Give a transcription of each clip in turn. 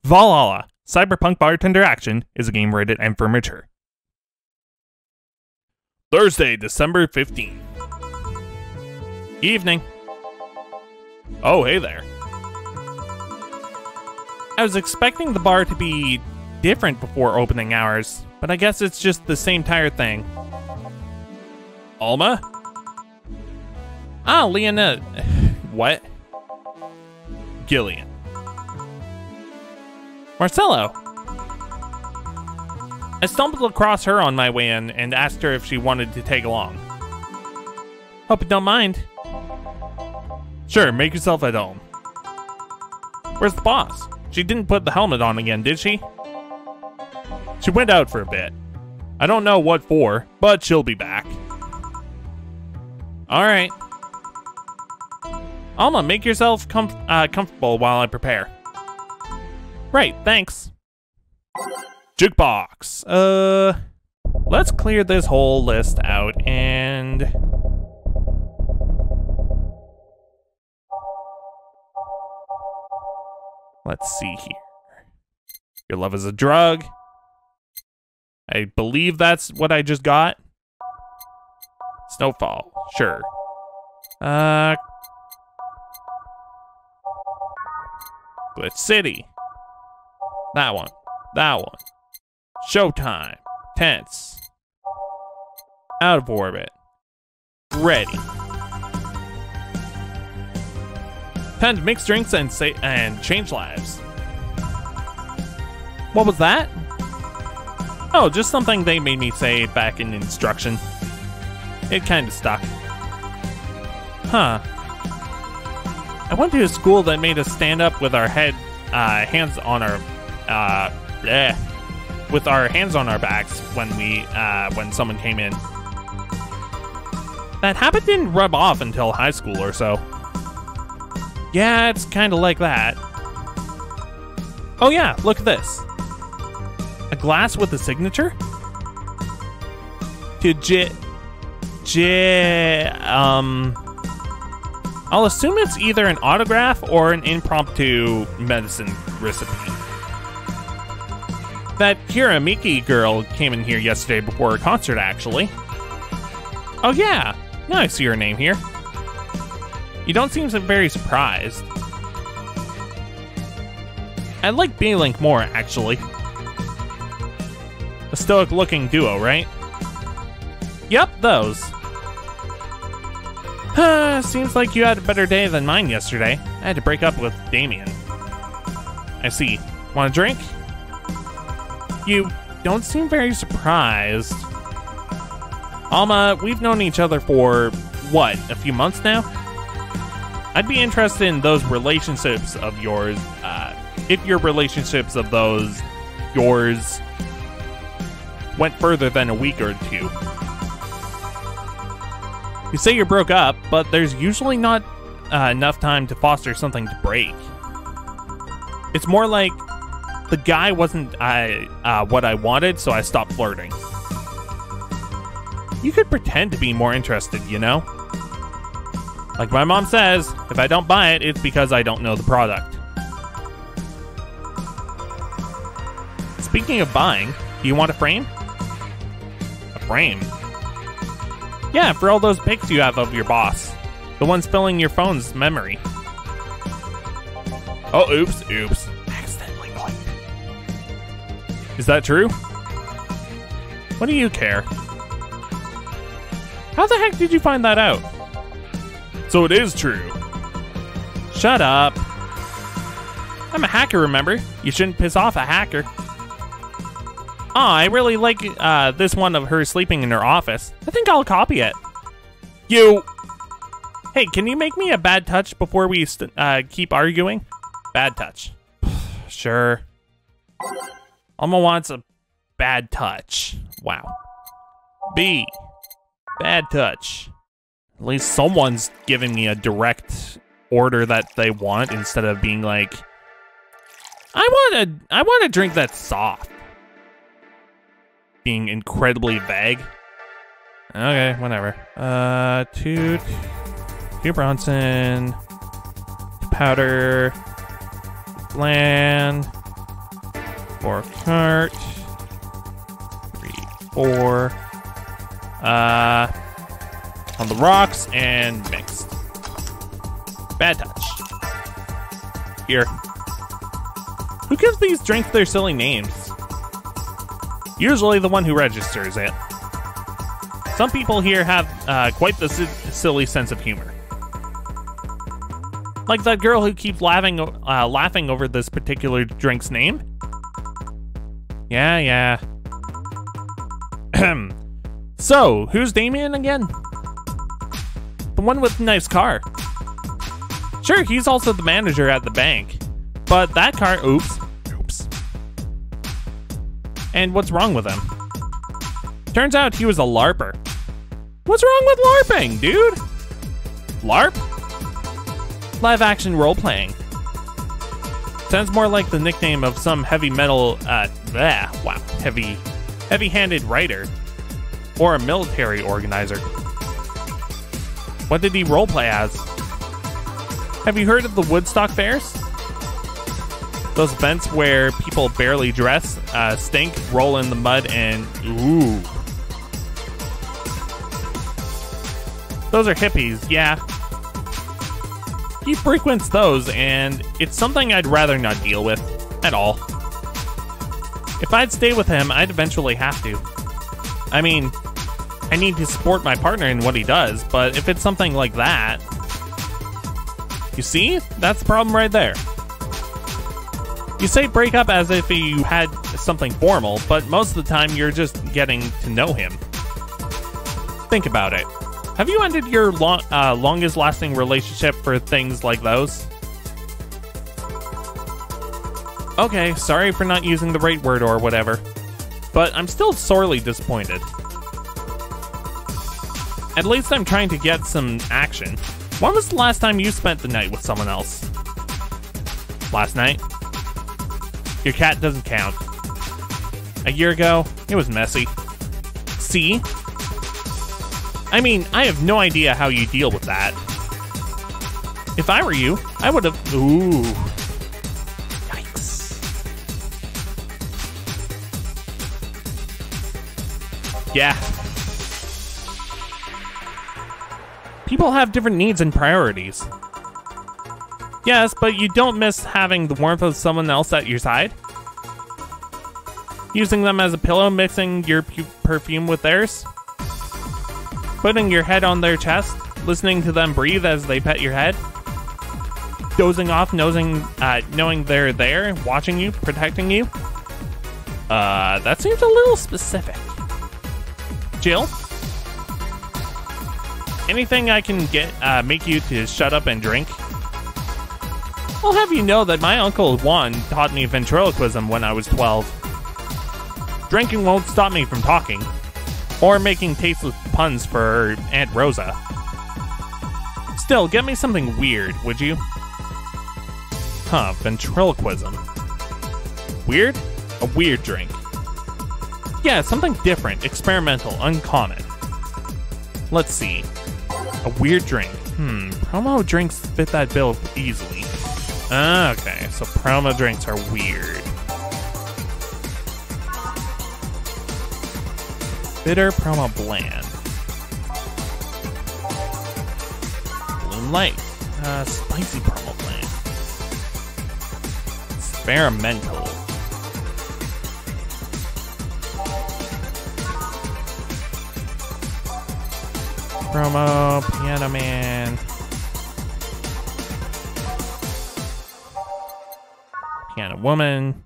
Valhalla, Cyberpunk bartender action is a game rated M for mature. Thursday, December 15th. Evening. Oh, hey there. I was expecting the bar to be different before opening hours, but I guess it's just the same tired thing. Alma? Ah, Leonette. What? Gillian. Marcello. I stumbled across her on my way in and asked her if she wanted to tag along. Hope you don't mind. Sure, make yourself at home. Where's the boss? She didn't put the helmet on again, did she? She went out for a bit. I don't know what for, but she'll be back. Alright. Alma, make yourself comfortable while I prepare. Right, thanks. Jukebox. Let's clear this whole list out and... let's see here. Your love is a drug. I believe that's what I just got. Snowfall, sure. Glitch City. That one. That one. Showtime. Tense. Out of orbit. Ready. Time to mix drinks and change lives. What was that? Oh, just something they made me say back in instruction. It kind of stuck. Huh. I went to a school that made us stand up with our hands on our backs when someone came in. That habit didn't rub off until high school or so. Yeah, it's kind of like that. Oh yeah, look at this. A glass with a signature? I'll assume it's either an autograph or an impromptu medicine recipe. That Kiramiki girl came in here yesterday before a concert, actually. Oh yeah, now I see her name here. You don't seem so very surprised. I like B-Link more, actually. A stoic-looking duo, right? Yep, those. Seems like you had a better day than mine yesterday. I had to break up with Damien. I see. Want a drink? You don't seem very surprised. Alma, we've known each other for, what, a few months now? I'd be interested in those relationships of yours, if your relationships of those yours went further than a week or two. You say you broke up, but there's usually not enough time to foster something to break. It's more like the guy wasn't what I wanted, so I stopped flirting. You could pretend to be more interested, you know? Like my mom says, if I don't buy it, it's because I don't know the product. Speaking of buying, do you want a frame? A frame? Yeah, for all those pics you have of your boss. The ones filling your phone's memory. Oh, oops. Accidentally clicked. Is that true? What do you care? How the heck did you find that out? So it is true. Shut up. I'm a hacker, remember? You shouldn't piss off a hacker. Aw, I really like this one of her sleeping in her office. I think I'll copy it. You... Hey, can you make me a bad touch before we keep arguing? Bad touch. Sure. Alma wants a bad touch. Wow. B. Bad touch. At least someone's giving me a direct order that they want instead of being like, I want a drink that's soft. Being incredibly vague. Okay, whatever. Two Bronson, powder, bland, 4 cart. 3, 4. On the rocks and mixed. Bad touch. Here. Who gives these drinks their silly names? Usually the one who registers it. Some people here have quite the silly sense of humor. Like that girl who keeps laughing over this particular drink's name. Yeah. So, who's Damien again? The one with the nice car. Sure, he's also the manager at the bank. But that car, oops. And what's wrong with him? Turns out he was a LARPer. What's wrong with LARPing, dude? LARP? Live action role playing. Sounds more like the nickname of some heavy metal, heavy-handed writer. Or a military organizer. What did he roleplay as? Have you heard of the Woodstock fairs? Those events where people barely dress, stink, roll in the mud, and ooh. Those are hippies, yeah. He frequents those, and it's something I'd rather not deal with at all. If I'd stay with him, I'd eventually have to. I mean, I need to support my partner in what he does, but if it's something like that... You see? That's the problem right there. You say break up as if you had something formal, but most of the time you're just getting to know him. Think about it. Have you ended your longest lasting relationship for things like those? Okay, sorry for not using the right word or whatever, but I'm still sorely disappointed. At least I'm trying to get some action. When was the last time you spent the night with someone else? Last night? Your cat doesn't count. A year ago, it was messy. See? I mean, I have no idea how you deal with that. If I were you, I would have... Ooh. Yikes. Yeah. People have different needs and priorities. Yes, but you don't miss having the warmth of someone else at your side? Using them as a pillow, mixing your perfume with theirs? Putting your head on their chest, listening to them breathe as they pet your head? Dozing off, knowing they're there, watching you, protecting you? That seems a little specific. Jill? Anything I can get, make you to shut up and drink? I'll have you know that my Uncle Juan taught me ventriloquism when I was 12. Drinking won't stop me from talking, or making tasteless puns for Aunt Rosa. Still, get me something weird, would you? Huh, ventriloquism. Weird? A weird drink. Yeah, something different, experimental, uncommon. Let's see. A weird drink. Promo drinks fit that bill easily. Okay, so promo drinks are weird. Bitter promo bland. Bloom light. Spicy promo bland. Experimental. Promo, Piano Man. Piano Woman.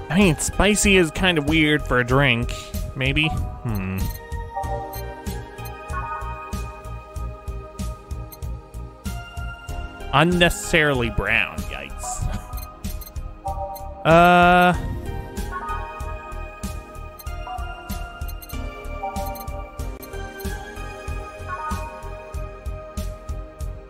I mean, spicy is kind of weird for a drink. Maybe? Unnecessarily brown. Yikes.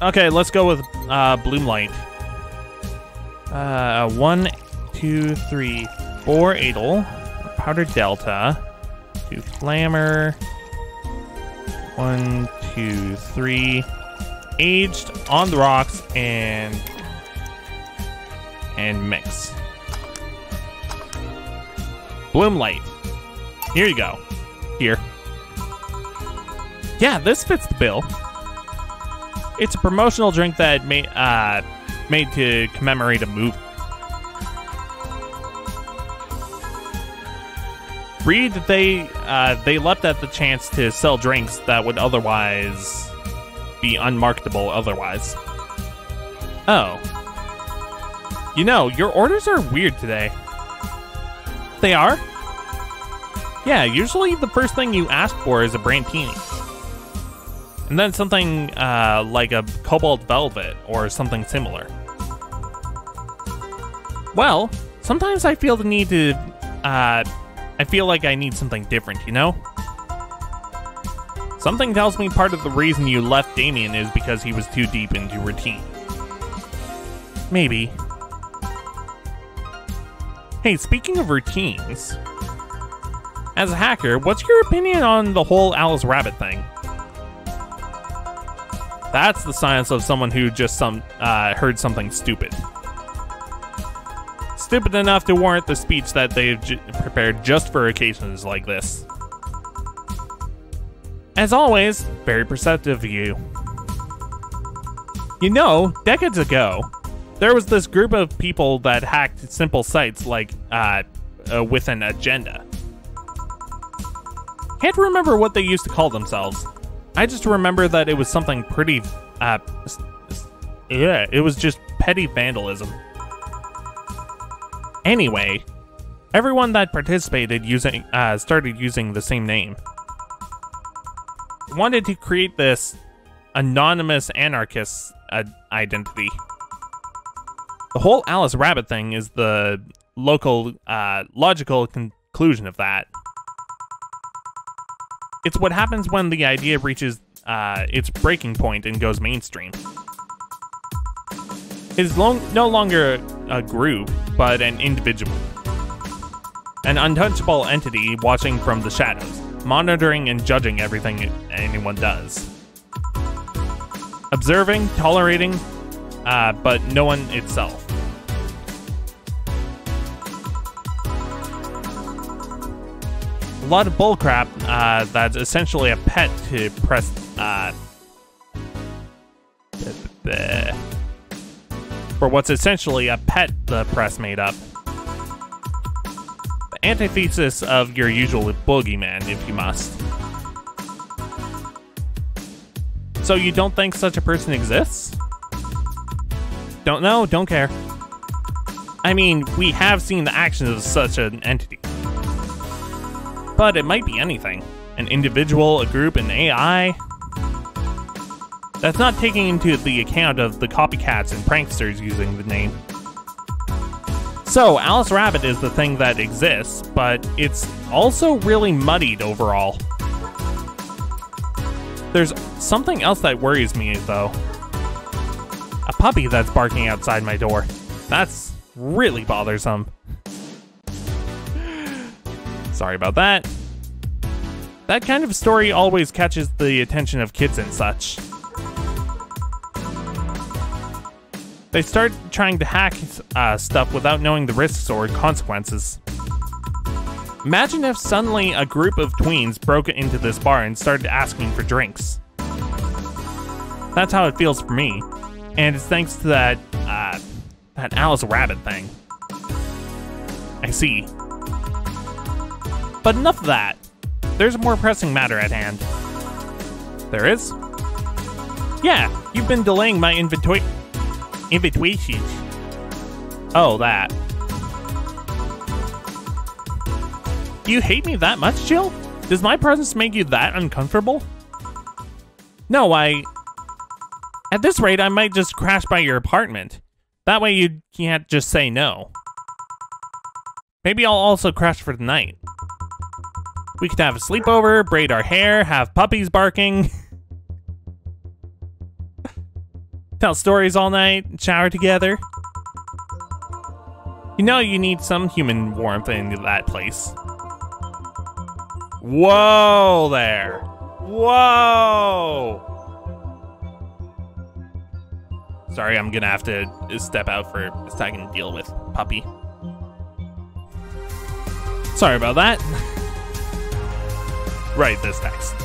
Okay, let's go with Bloom Light. 1, 2, 3, 4 Adel, Powdered Delta, 2 Flammer, 1, 2, 3, aged on the rocks and mix. Bloom Light. Here you go. Here. Yeah, this fits the bill. It's a promotional drink that made to commemorate a movie. Read they leapt at the chance to sell drinks that would otherwise be unmarketable otherwise. Oh. You know, your orders are weird today. They are? Yeah, usually the first thing you ask for is a Brantini. And then something like a Cobalt Velvet or something similar. Well, sometimes I feel the need to, I feel like I need something different, you know? Something tells me part of the reason you left Damien is because he was too deep into routine. Maybe. Hey, speaking of routines, as a hacker, what's your opinion on the whole Alice Rabbit thing? That's the silence of someone who just heard something stupid. Stupid enough to warrant the speech that they've prepared just for occasions like this. As always, very perceptive of you. You know, decades ago, there was this group of people that hacked simple sites like, with an agenda. Can't remember what they used to call themselves. I just remember that it was something pretty, yeah, it was just petty vandalism. Anyway, everyone that participated started using the same name. Wanted to create this anonymous anarchist identity. The whole Alice Rabbit thing is the logical conclusion of that. It's what happens when the idea reaches its breaking point and goes mainstream. It is no longer a group, but an individual. An untouchable entity watching from the shadows, monitoring and judging everything anyone does. Observing, tolerating, but no one itself. A lot of bullcrap that's essentially a pet to press, for what's essentially a pet the press made up. The antithesis of your usual boogeyman, if you must. So you don't think such a person exists? Don't know, don't care. I mean, we have seen the actions of such an entity. But it might be anything. An individual, a group, an AI. That's not taking into the account of the copycats and pranksters using the name. So, Alice Rabbit is the thing that exists, but it's also really muddied overall. There's something else that worries me, though. A puppy that's barking outside my door. That's really bothersome. Sorry about that. That kind of story always catches the attention of kids and such. They start trying to hack stuff without knowing the risks or consequences. Imagine if suddenly a group of tweens broke into this bar and started asking for drinks. That's how it feels for me. And it's thanks to that Alice Rabbit thing. I see. But enough of that. There's a more pressing matter at hand. There is? Yeah, you've been delaying my invitations. Oh, that. Do you hate me that much, Jill? Does my presence make you that uncomfortable? No, at this rate, I might just crash by your apartment. That way you can't just say no. Maybe I'll also crash for the night. We could have a sleepover, braid our hair, have puppies barking. Tell stories all night, shower together. You know you need some human warmth in that place. Whoa there. Whoa! Sorry, I'm gonna have to step out for a second to deal with puppy. Sorry about that. Write this text.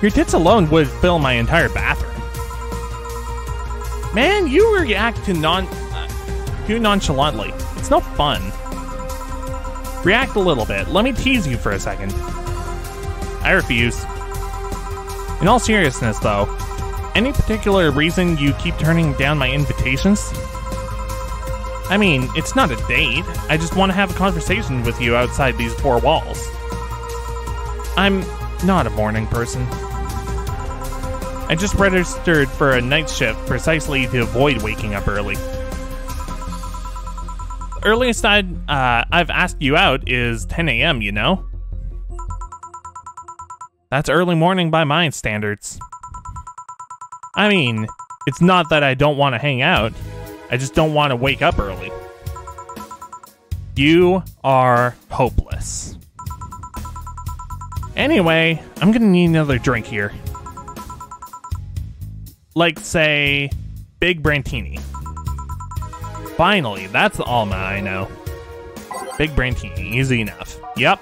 Your tits alone would fill my entire bathroom. Man, you react too nonchalantly. It's no fun. React a little bit. Let me tease you for a second. I refuse. In all seriousness, though, any particular reason you keep turning down my invitations? I mean, it's not a date. I just want to have a conversation with you outside these four walls. I'm not a morning person. I just registered for a night shift precisely to avoid waking up early. The earliest I've asked you out is 10 a.m., you know? That's early morning by my standards. I mean, it's not that I don't want to hang out. I just don't want to wake up early. You are hopeless. Anyway, I'm gonna need another drink here. Like, say, Big Brantini. Finally, that's the Alma I know. Big Brantini, easy enough. Yep,